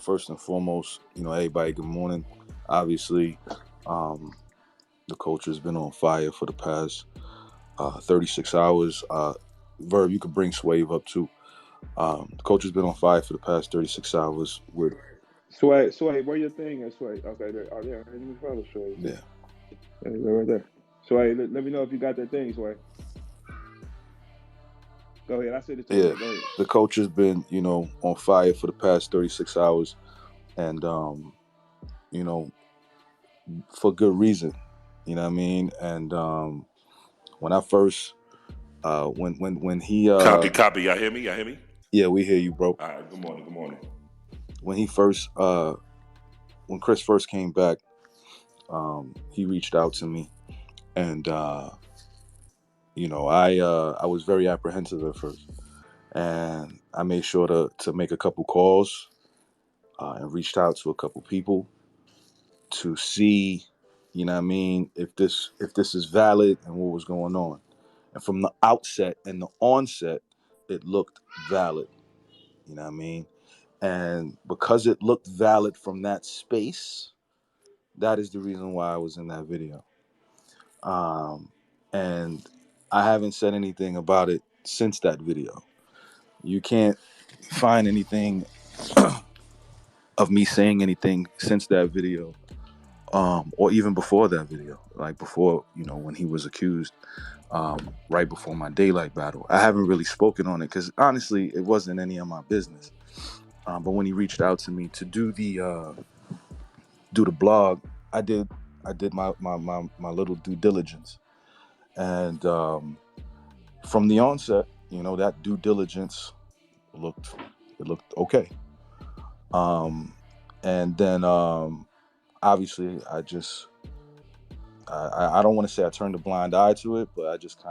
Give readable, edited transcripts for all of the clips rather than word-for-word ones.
first and foremost, everybody, good morning. Obviously, the culture has been on fire for the past 36 hours. Verb, you could bring Swave up too. The culture's been on fire for the past 36 hours. Sway, where your thing is, Sway? Okay, there. Oh, there. Let me follow Sway. Yeah. There you go, right there. Sway, let me know if you got that thing, Sway. Go ahead. I said it to Yeah. you. Go ahead. The culture's been, on fire for the past 36 hours. And, for good reason. You know what I mean? And when I first, when he... Copy. Y'all hear me? Yeah, we hear you, bro. All right, good morning. When he first... when Chris first came back, he reached out to me. And, I was very apprehensive at first. And I made sure to make a couple calls and reached out to a couple people to see, what I mean, if this is valid and what was going on. And from the outset and the onset, it looked valid. You know what I mean? And because it looked valid from that space, that is the reason why I was in that video. And I haven't said anything about it since that video. You can't find anything of me saying anything since that video, or even before that video, like before, when he was accused, right before my daylight battle. I haven't really spoken on it because honestly, it wasn't any of my business. But when he reached out to me to do the blog, I did my little due diligence, and from the onset, that due diligence looked okay. And then obviously I don't want to say I turned a blind eye to it, but I just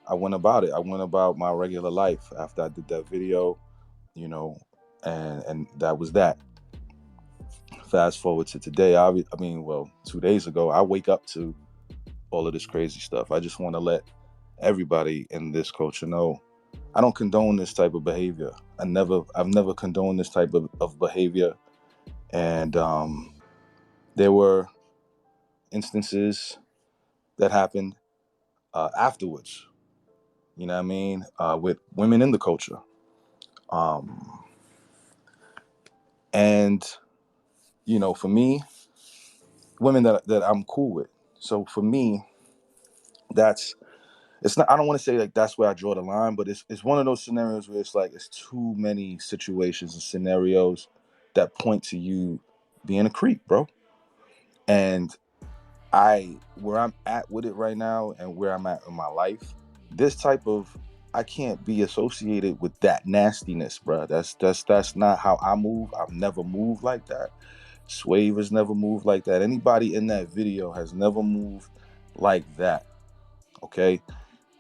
I went about it. I went about my regular life after I did that video, and that was that. Fast forward to today, 2 days ago, I wake up to all of this crazy stuff. I just want to let everybody in this culture know I don't condone this type of behavior. I've never condoned this type of behavior. And there were instances that happened afterwards, you know what I mean, with women in the culture. And, for me, women that I'm cool with. So for me, it's not, I don't want to say like that's where I draw the line, but it's one of those scenarios where it's like it's too many situations and scenarios that point to you being a creep, bro. And where I'm at with it right now and where I'm at in my life, I can't be associated with that nastiness, bro. That's not how I move. I've never moved like that. Swave has never moved like that. Anybody in that video has never moved like that. Okay.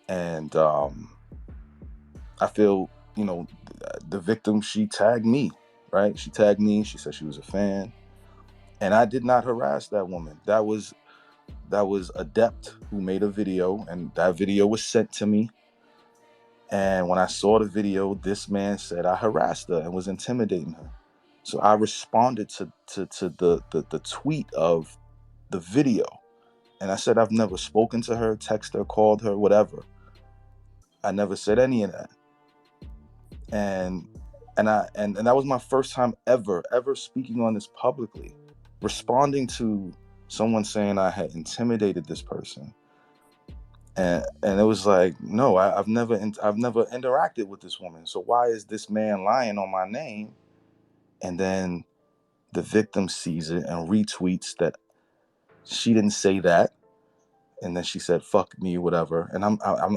And I feel, the victim, she tagged me, right? She tagged me. She said she was a fan. And I did not harass that woman. That was Adept who made a video, and that video was sent to me. And when I saw the video, this man said I harassed her and was intimidating her. So I responded to the tweet of the video. And I said I've never spoken to her, texted her, called her, whatever. I never said any of that. And that was my first time ever speaking on this publicly, responding to someone saying I had intimidated this person. And it was like, no, I've never interacted with this woman. So why is this man lying on my name? And then the victim sees it and retweets that she didn't say that. And then she said, fuck me, whatever. And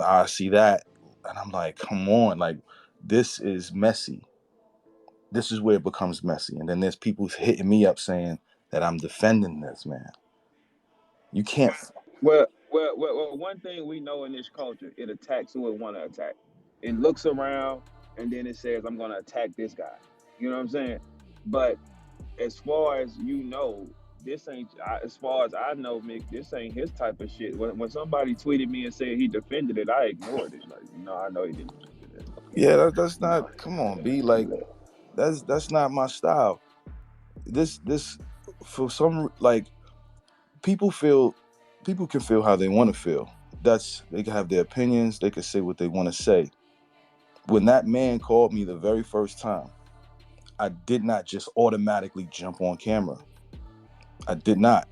I see that. And I'm like, come on, like, this is messy. This is where it becomes messy. And then there's people hitting me up saying that I'm defending this man. You can't. Well, one thing we know in this culture, it attacks who it want to attack. It looks around and then it says, I'm going to attack this guy. You know what I'm saying? But as far as this ain't, as far as I know, Mick, this ain't his type of shit. When somebody tweeted me and said he defended it, I ignored it. Like, no, I know he didn't defend it. Yeah, that's not, come on, B. Like, that's not my style. this for some, like, people can feel how they want to feel. They can have their opinions, they can say what they want to say. When that man called me the very first time, I did not just automatically jump on camera. I did not,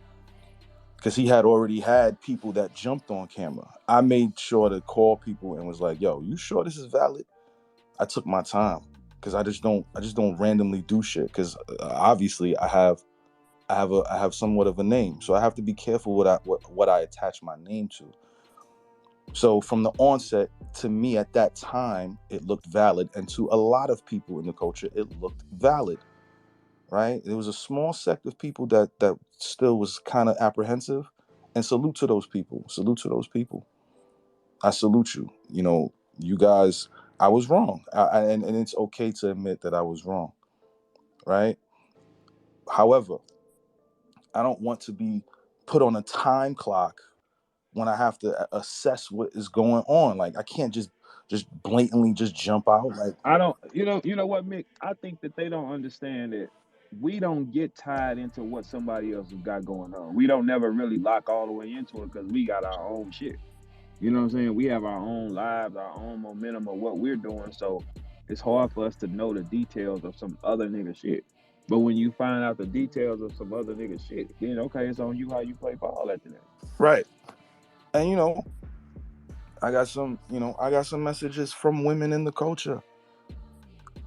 because he had already had people that jumped on camera. I made sure to call people and was like, "Yo, you sure this is valid?" I took my time, because I just don't randomly do shit, because obviously I have somewhat of a name, so I have to be careful what I attach my name to. So from the onset, to me at that time, it looked valid, and to a lot of people in the culture, it looked valid. Right? There was a small sect of people that still was kind of apprehensive, and salute to those people. Salute to those people. I salute you. You guys. I was wrong, and it's okay to admit that I was wrong. Right? However, I don't want to be put on a time clock when I have to assess what is going on. Like, I can't just blatantly just jump out. Like, I don't, you know what, Mick? I think that they don't understand that we don't get tied into what somebody else has got going on. We don't never really lock all the way into it because we got our own shit. You know what I'm saying? We have our own lives, our own momentum of what we're doing. So it's hard for us to know the details of some other nigga shit. But when you find out the details of some other nigga shit, then okay, it's on you how you play ball after that. right. And I got some messages from women in the culture.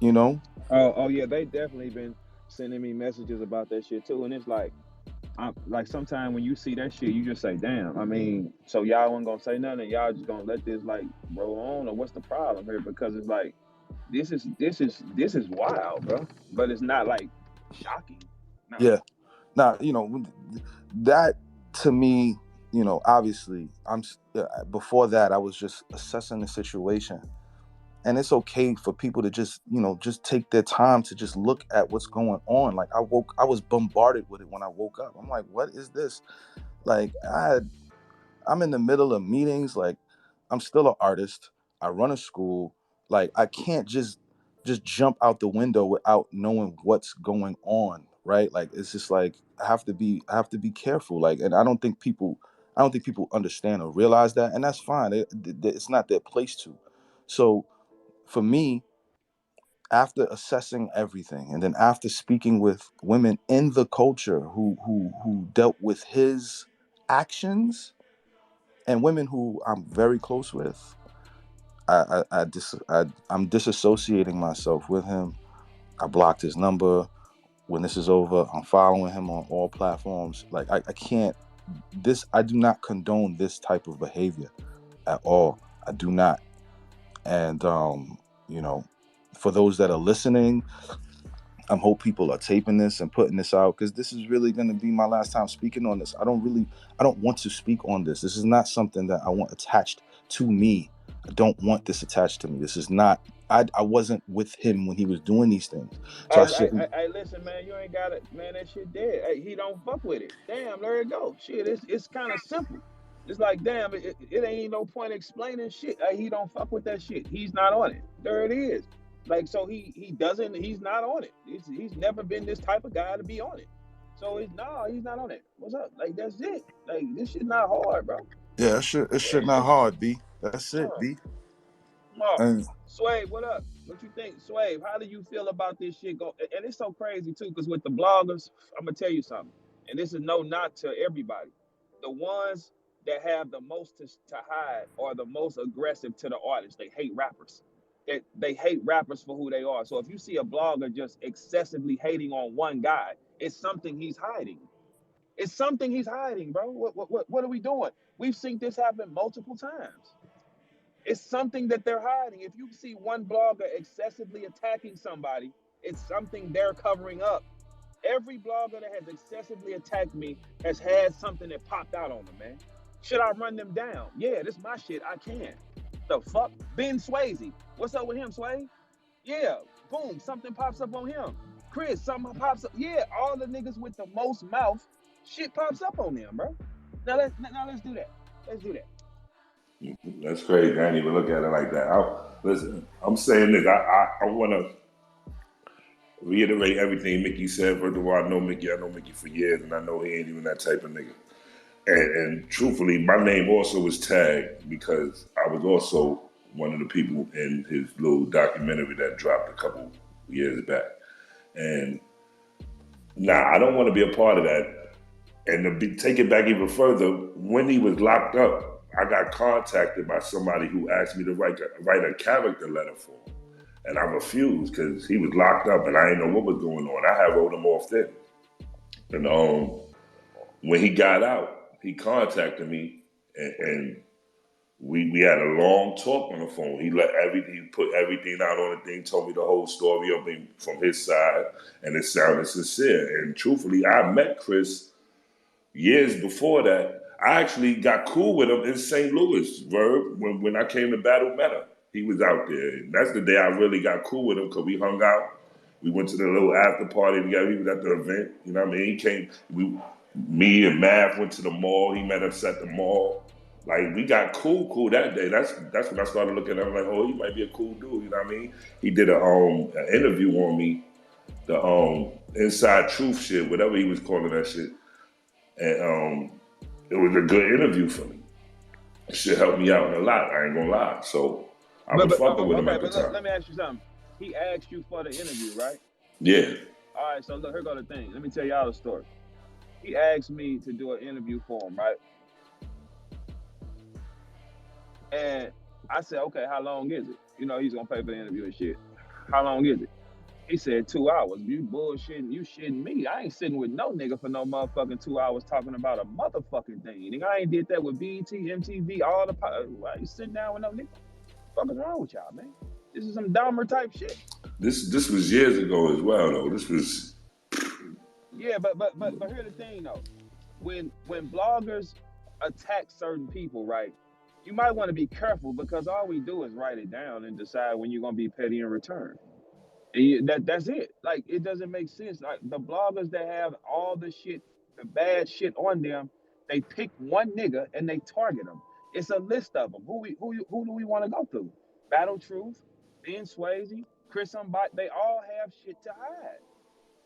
You know, Oh yeah, they definitely been sending me messages about that shit too. And it's like, I'm like, sometimes when you see that shit, you just say, "Damn." I mean, so y'all wasn't gonna say nothing. Y'all just gonna let this like roll on, or what's the problem here? Because it's like, this is wild, bro. But it's not like shocking. No. yeah. Now, that, to me, obviously, before that, I was just assessing the situation. And it's okay for people to just take their time to just look at what's going on. Like, I was bombarded with it when I woke up. I'm like, what is this? Like, I'm in the middle of meetings. Like, I'm still an artist. I run a school. Like, I can't just jump out the window without knowing what's going on. Right? Like, it's just like, I have to be careful. Like, and I don't think people understand or realize that, and that's fine. It's not their place to. So for me, after assessing everything, and then after speaking with women in the culture who dealt with his actions, and women who I'm very close with, I'm disassociating myself with him. I blocked his number. When this is over, I'm following him on all platforms. Like, I can't. I do not condone this type of behavior at all. I do not. And you know, for those that are listening, I hope people are taping this and putting this out, because this is really going to be my last time speaking on this. I don't want to speak on this. This is not something that I want attached to me. I don't want this attached to me. This is not. I wasn't with him when he was doing these things, so I shouldn't. Listen, man, you ain't got it, man. That shit dead. Hey, he don't fuck with it. Damn, there it go. Shit, it's kind of simple. It's like, damn, it ain't no point explaining shit. Hey, he don't fuck with that shit. He's not on it. There it is. Like, so he doesn't. He's not on it. He's never been this type of guy to be on it. So he's not on it. What's up? Like, that's it. Like, this shit not hard, bro. Yeah, it should not hard, B. That's it, Uh, B. Oh, And Swave, what up? What you think, Swave? How do you feel about this shit? And it's so crazy too, because with the bloggers, I'm gonna tell you something, and this is no not to everybody. The ones that have the most to hide are the most aggressive to the artists. They hate rappers. They hate rappers for who they are. So if you see a blogger just excessively hating on one guy, it's something he's hiding. It's something he's hiding, bro. What are we doing? We've seen this happen multiple times. It's something that they're hiding. If you see one blogger excessively attacking somebody, it's something they're covering up. Every blogger that has excessively attacked me has had something that popped out on them, man. Should I run them down? Yeah, this is my shit. I can. The fuck? Ben Swayze. What's up with him, Sway? Yeah. Boom. Something pops up on him. Chris, something pops up. Yeah, all the niggas with the most mouth, shit pops up on them, bro. Now let's do that. Let's do that. That's crazy. I didn't even look at it like that. Listen, I'm saying this. I want to. reiterate everything Mickey said. First of all, I know Mickey for years, and I know he ain't even that type of nigga. And truthfully, my name also was tagged because I was also one of the people in his little documentary that dropped a couple years back. And I don't want to be a part of that. And to take it back even further, when he was locked up, I got contacted by somebody who asked me to write a character letter for him. And I refused because he was locked up and I didn't know what was going on. I had wrote him off then. And when he got out, he contacted me and we had a long talk on the phone. He put everything out on the thing, told me the whole story of him from his side, and it sounded sincere. And truthfully, I met Chris years before that. I actually got cool with him in St. Louis, Verb, when I came to Battle Meta. He was out there. And that's the day I really got cool with him because we hung out. We went to the little after party together. He was at the event. You know what I mean? He came. Me and Mav went to the mall. He met us at the mall. Like, we got cool that day. That's when I started looking at him like, oh, he might be a cool dude. You know what I mean? He did an interview on me, the Inside Truth shit, whatever he was calling that shit. And it was a good interview for me. It shit helped me out a lot. I ain't gonna lie. So I was fucking with him at the time. Let me ask you something. He asked you for the interview, right? Yeah. All right, so look, here go the thing. Let me tell y'all the story. He asked me to do an interview for him, right? And I said, okay, how long is it? You know, he's gonna pay for the interview and shit. How long is it? He said 2 hours. You bullshitting, you shitting me. I ain't sitting with no nigga for no motherfucking 2 hours talking about a motherfucking thing. Nigga, I ain't did that with BET, MTV, all the why you sitting down with no nigga? What the fuck is wrong with y'all, man? This is some Dahmer type shit. This was years ago as well, though. This was. Yeah, but here's the thing though. When bloggers attack certain people, right? You might want to be careful because all we do is write it down and decide when you're gonna be petty in return. And that's it. Like, it doesn't make sense. Like, the bloggers that have all the shit, the bad shit on them, they pick one nigga and they target them. It's a list of them. Who do we want to go through? Battle Truth, Ben Swave, Chris Unbias, they all have shit to hide.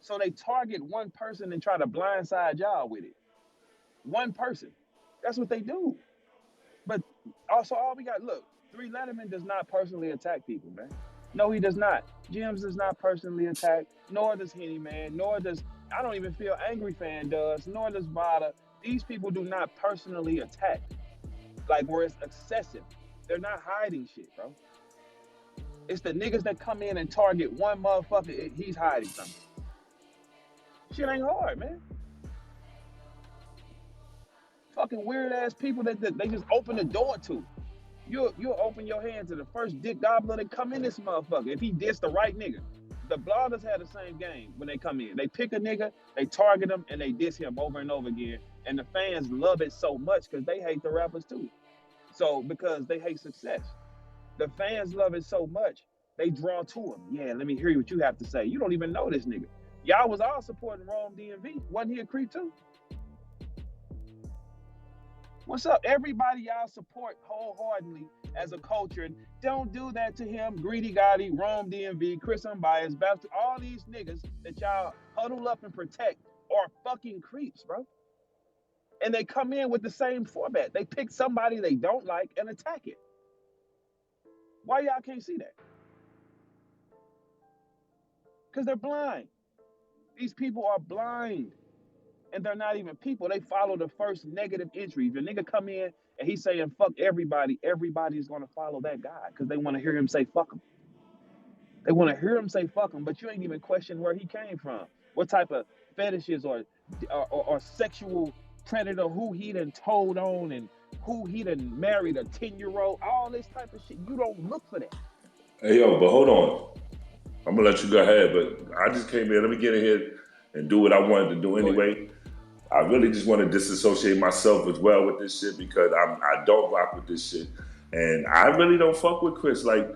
So they target one person and try to blindside y'all with it. One person. That's what they do. But also, all we got, look, 3 Letterman does not personally attack people, man. No, he does not. Jims does not personally attack, nor does Henny Man, nor does, I don't even feel Angry Fan does, nor does Vada. These people do not personally attack, like where it's excessive. They're not hiding shit, bro. It's the niggas that come in and target one motherfucker, he's hiding something. Shit ain't hard, man. Fucking weird ass people that they just open the door to. You'll open your hand to the first dick gobbler that come in this motherfucker if he diss the right nigga. The bloggers have the same game when they come in. They pick a nigga, they target him, and they diss him over and over again. And the fans love it so much because they hate the rappers too. So, because they hate success. The fans love it so much, they draw to him. Yeah, let me hear what you have to say. You don't even know this nigga. Y'all was all supporting Rome DMV. Wasn't he a creep too? What's up? Everybody y'all support wholeheartedly as a culture. And don't do that to him. Greedy Gotti, Rome DMV, Chris Unbias, Baptist, all these niggas that y'all huddle up and protect are fucking creeps, bro. And they come in with the same format. They pick somebody they don't like and attack it. Why y'all can't see that? Because they're blind. These people are blind. And they're not even people. They follow the first negative entry. If a nigga come in and he's saying fuck everybody, everybody's going to follow that guy because they want to hear him say fuck him. They want to hear him say fuck him, but you ain't even question where he came from. What type of fetishes or sexual predator, who he done told on and who he done married, a 10-year-old, all this type of shit. You don't look for that. Hey, yo, but hold on. I'm going to let you go ahead, but I just came here. Let me get in here and do what I wanted to do anyway. I really just want to disassociate myself as well with this shit because I don't rock with this shit. And I really don't fuck with Chris. Like,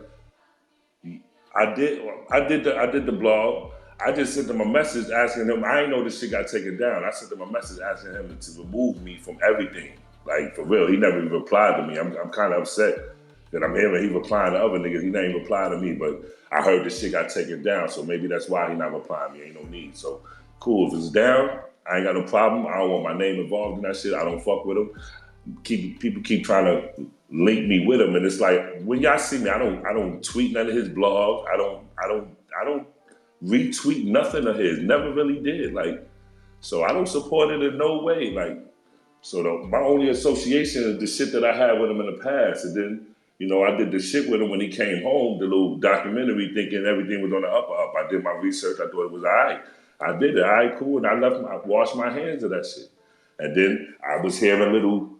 I did the blog. I just sent him a message asking him, I ain't know this shit got taken down. I sent him a message asking him to remove me from everything. Like, for real. He never even replied to me. I'm kind of upset That I'm hearing he replying to other niggas. He not even replying to me, but I heard the shit got taken down, so maybe that's why he not replying to me. Ain't no need. So cool. If it's down, I ain't got no problem. I don't want my name involved in that shit. I don't fuck with him. People keep trying to link me with him, and it's like when y'all see me, I don't tweet none of his blog. I don't retweet nothing of his. Never really did. Like, so I don't support it in no way. Like, so my only association is the shit that I had with him in the past. And then, I did the shit with him when he came home, the little documentary, thinking everything was on the up. I did my research. I thought it was all right. I did it. All right, cool. And I washed my hands of that shit. And then I was hearing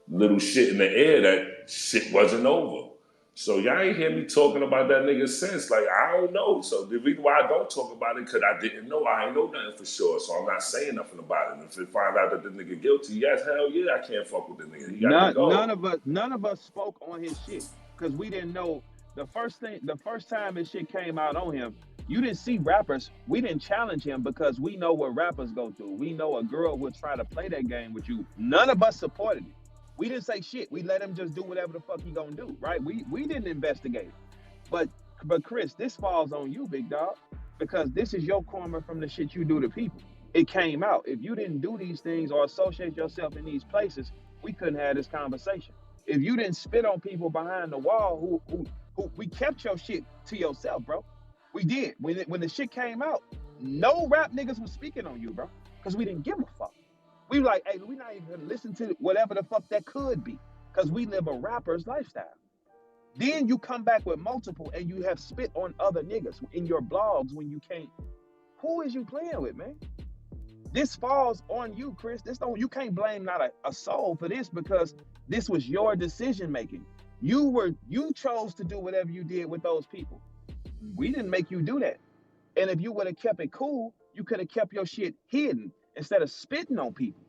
little shit in the air that shit wasn't over. So y'all ain't hear me talking about that nigga since. Like, I don't know. So the reason why I don't talk about it, because I didn't know. I ain't know nothing for sure. So I'm not saying nothing about it. And if it find out that the nigga guilty, yes, hell yeah, I can't fuck with the nigga. He got to go. None of us spoke on his shit because we didn't know the first time his shit came out on him. You didn't see rappers. We didn't challenge him because we know what rappers go through. We know a girl would try to play that game with you. None of us supported it. We didn't say shit. We let him just do whatever the fuck he gonna do, right? We didn't investigate it. But Chris, this falls on you, big dog, because this is your karma from the shit you do to people. It came out. If you didn't do these things or associate yourself in these places, we couldn't have this conversation. If you didn't spit on people behind the wall, who we kept your shit to yourself, bro. We did. When the shit came out, no rap niggas was speaking on you, bro, because we didn't give a fuck. We were like, hey, we not even gonna listen to whatever the fuck that could be, because we live a rapper's lifestyle. Then you come back with multiple and you have spit on other niggas in your blogs when you can't. Who is you playing with, man? This falls on you, Chris. You can't blame not a soul for this, because this was your decision making. You chose to do whatever you did with those people. We didn't make you do that. And if you would have kept it cool, you could have kept your shit hidden instead of spitting on people.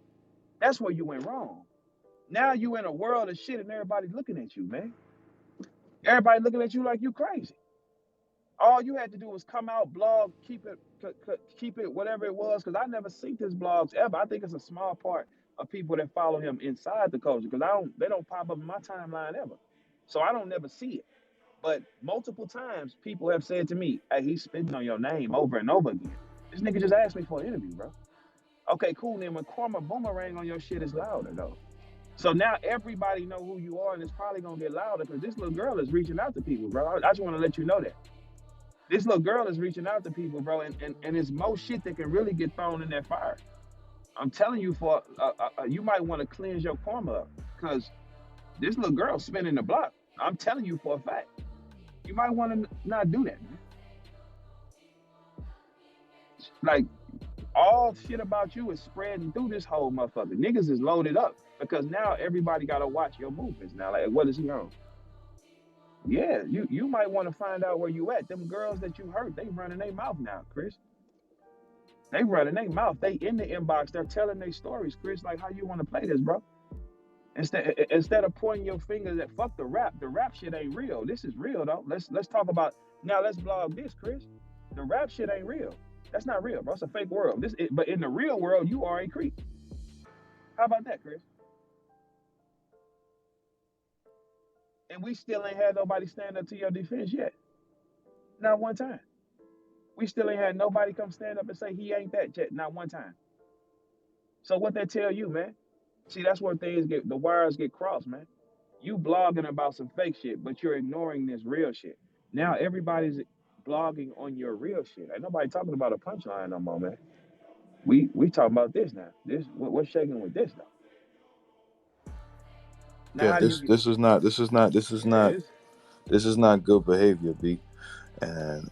That's where you went wrong. Now you in a world of shit and everybody's looking at you, man. Everybody looking at you like you crazy. All you had to do was come out, blog, keep it whatever it was, because I never seen his blogs ever. I think it's a small part of people that follow him inside the culture, because they don't pop up in my timeline ever. So I don't never see it. But multiple times people have said to me, hey, he's spitting on your name over and over again. This nigga just asked me for an interview, bro. Okay, cool. Then when karma boomerang on your shit is louder though. So now everybody know who you are, and it's probably gonna get louder because this little girl is reaching out to people, bro. I just want to let you know that this little girl is reaching out to people, bro, and it's more shit that can really get thrown in that fire. I'm telling you, you might want to cleanse your karma up, because this little girl spinning the block. I'm telling you for a fact. You might want to not do that, man. Like, all shit about you is spreading through this whole motherfucker. Niggas is loaded up because now everybody gotta watch your movements now. Like, what is he on? Yeah, you might want to find out where you at. Them girls that you hurt, they running their mouth now, Chris. They running their mouth. They in the inbox. They're telling their stories, Chris. Like, how you want to play this, bro? Instead of pointing your fingers at fuck the rap shit ain't real. This is real though. Let's talk about now. Let's blog this, Chris. The rap shit ain't real. That's not real, bro. It's a fake world. But in the real world, you are a creep. How about that, Chris? And we still ain't had nobody stand up to your defense yet. Not one time. We still ain't had nobody come stand up and say he ain't that yet. Not one time. So what that tell you, man? See, that's where the wires get crossed, man. You blogging about some fake shit, but you're ignoring this real shit. Now everybody's blogging on your real shit. Ain't nobody talking about a punchline no more, man. We talking about this now. What's shaking with this now? Now, Yeah, this is not good behavior, B. And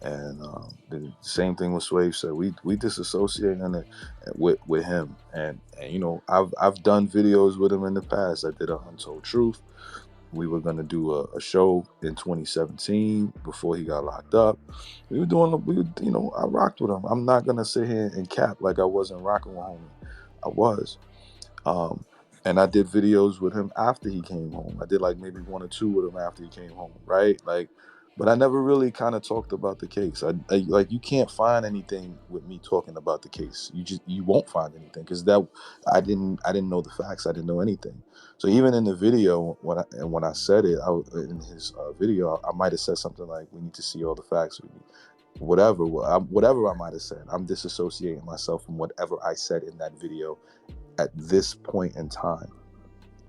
the same thing with Swave said. We disassociating it with him, and I've done videos with him in the past. I did a Untold Truth. We were gonna do a show in 2017 before he got locked up. I rocked with him. I'm not gonna sit here and cap like I wasn't rocking with homie. I was. And I did videos with him after he came home. I did like maybe one or two with him after he came home, right? Like, But I never really kind of talked about the case. I like you can't find anything with me talking about the case. You won't find anything because that I didn't know the facts. I didn't know anything. So even in the video when I said it, in his video, I might have said something like, "We need to see all the facts." Whatever, whatever I might have said. I'm disassociating myself from whatever I said in that video at this point in time.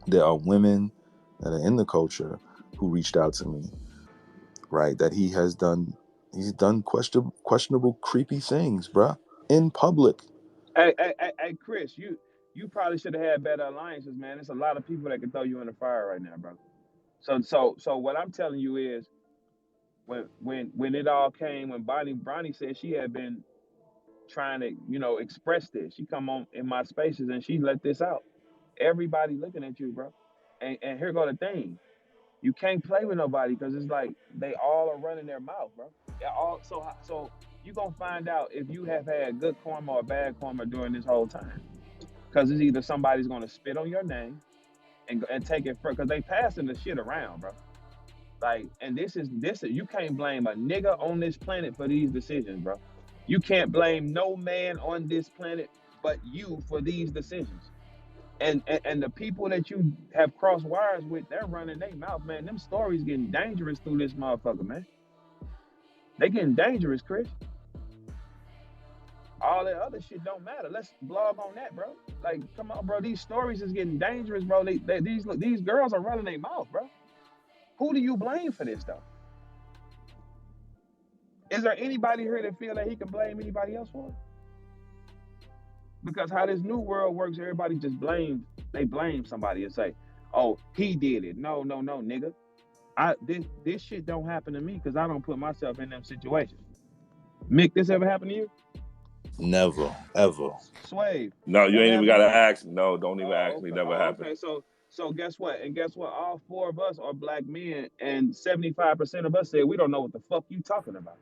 There are women that are in the culture who reached out to me, right? That he's done questionable, creepy things, bruh, in public. Hey, Chris, you probably should have had better alliances, man. There's a lot of people that can throw you in the fire right now, bro. So what I'm telling you is when it all came, when Bonnie said she had been trying to, express this. She come on in my spaces and she let this out. Everybody looking at you, bro. And here go the thing. You can't play with nobody because it's like they all are running their mouth, bro. So you gonna find out if you have had good karma or bad karma during this whole time. Because it's either somebody's gonna spit on your name and take it for because they passing the shit around, bro. Like, and this is you can't blame a nigga on this planet for these decisions, bro. You can't blame no man on this planet but you for these decisions. And the people that you have crossed wires with, they're running their mouth, man. Them stories getting dangerous through this motherfucker, man. They getting dangerous, Chris. All that other shit don't matter. Let's blog on that, bro. Like, come on, bro. These stories is getting dangerous, bro. These girls are running their mouth, bro. Who do you blame for this, though? Is there anybody here that feel that he can blame anybody else for it? Because how this new world works, everybody just they blame somebody and say, "Oh, he did it." No, nigga. This shit don't happen to me because I don't put myself in them situations. Mick, this ever happened to you? Never, ever. Swave. No, you Ever ain't even happened gotta to you? ask. No, don't even ask me. Okay. Never happened. Okay. So guess what? And guess what? All four of us are black men, and 75% of us said we don't know what the fuck you talking about.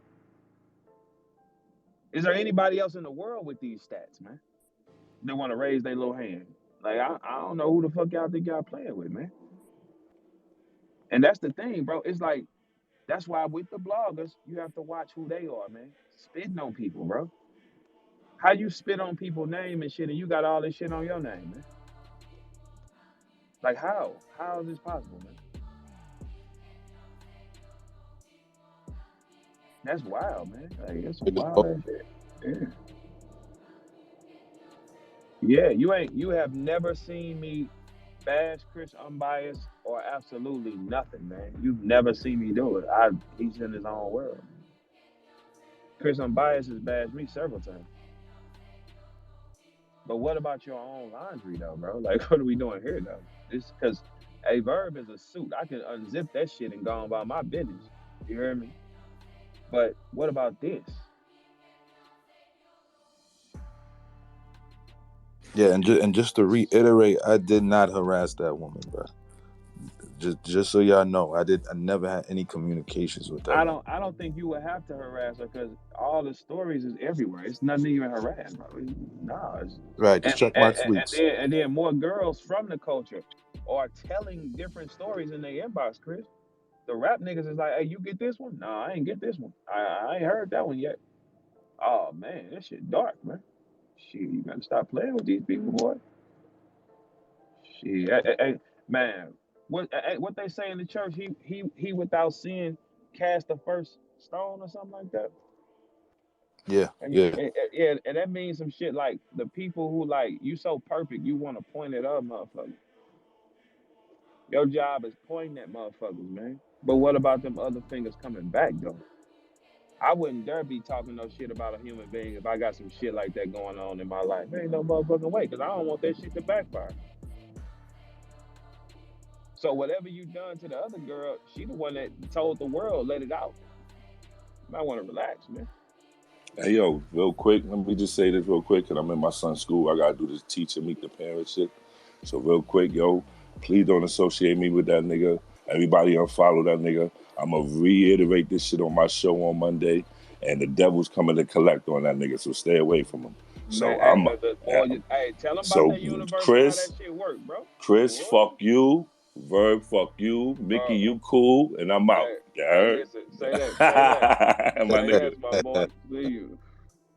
Is there anybody else in the world with these stats, man? They want to raise their little hand. Like, I don't know who the fuck y'all think y'all playing with, man. And that's the thing, bro. It's like, that's why with the bloggers, you have to watch who they are, man. Spitting on people, bro. How you spit on people's name and shit, and you got all this shit on your name, man? Like, how? How is this possible, man? That's wild, man. Like, that's some wild ass shit. Yeah. Yeah, you have never seen me bash Chris Unbiased or absolutely nothing, man. You've never seen me do it. He's in his own world. Chris Unbiased has bashed me several times. But what about your own laundry though, bro? Like, what are we doing here though? This because a verb is a suit. I can unzip that shit and go on about my business. You hear me? But what about this? Yeah, and just to reiterate, I did not harass that woman, bro. Just so y'all know, I never had any communications with that woman. I don't think you would have to harass her because all the stories is everywhere. It's nothing to even harass, bro. No, Right, just check my tweets. and then more girls from the culture are telling different stories in their inbox, Chris. The rap niggas is like, hey, you get this one? No, I ain't get this one. I ain't heard that one yet. Oh man, that shit dark, man. Shit, you gotta stop playing with these people, boy. Shit, hey, man. What they say in the church? He without sin cast the first stone or something like that. Yeah, And yeah. yeah, and that means some shit like the people who like you so perfect, you want to point it up, motherfucker. Your job is pointing at motherfuckers, man. But what about them other fingers coming back though? I wouldn't dare be talking no shit about a human being if I got some shit like that going on in my life. There ain't no motherfucking way, because I don't want that shit to backfire. So whatever you done to the other girl, she the one that told the world, let it out. You might want to relax, man. Hey, yo, real quick, let me just say this real quick, because I'm in my son's school. I got to do this teacher, meet the parents shit. So real quick, yo, please don't associate me with that nigga. Everybody unfollow that nigga. I'm going to reiterate this shit on my show on Monday, and the devil's coming to collect on that nigga, so stay away from him. Man, So hey, boy, hey, tell them about so that universe and how that Chris, shit work, bro. Chris, Boy. fuck you. Verb, fuck you. Mickey, you cool, and I'm out. Hey, You hey, heard? listen, say that, My say nigga. less, my boy. See you.